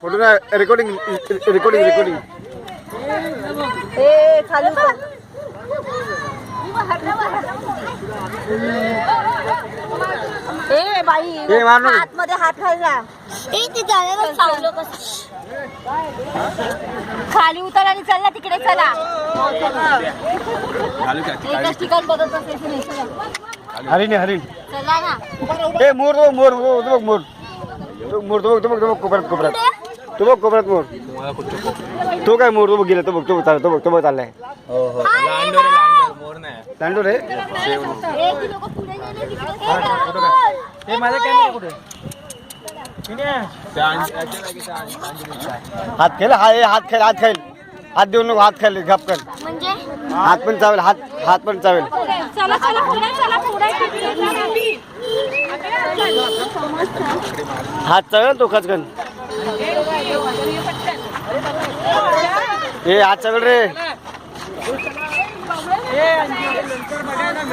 Photo ना recording recording recording ए चालू कर ए बाई ए मार नको. हात मध्ये हात घालला ए ते जायला चावलं कसं खाली उतर आणि चल ना तिकडे चला एकच ठिकाण बघत बसायचं नाही चला हरिण आहे, हरिण चला ना ए मोर तो मोर तो बघ मोर तो मोर तो बघ कोपऱ्यात कोपऱ्यात तो बघ कोपऱ्यात मोर तो काय मोर तो बघ गेला तो बघ तो बघ चाललाय लांडोर रे ए ती लोक पुढे गेले तिकडे हे माझा कॅमेरा कुठे हात खेळ हात खेळ हात देऊ नको हात खेळ गप कर म्हणजे हात पण चावेल हात पण चावेल चला चला पुढे चला पुढे हात चावेल तो खचकन ए हात चावेल रे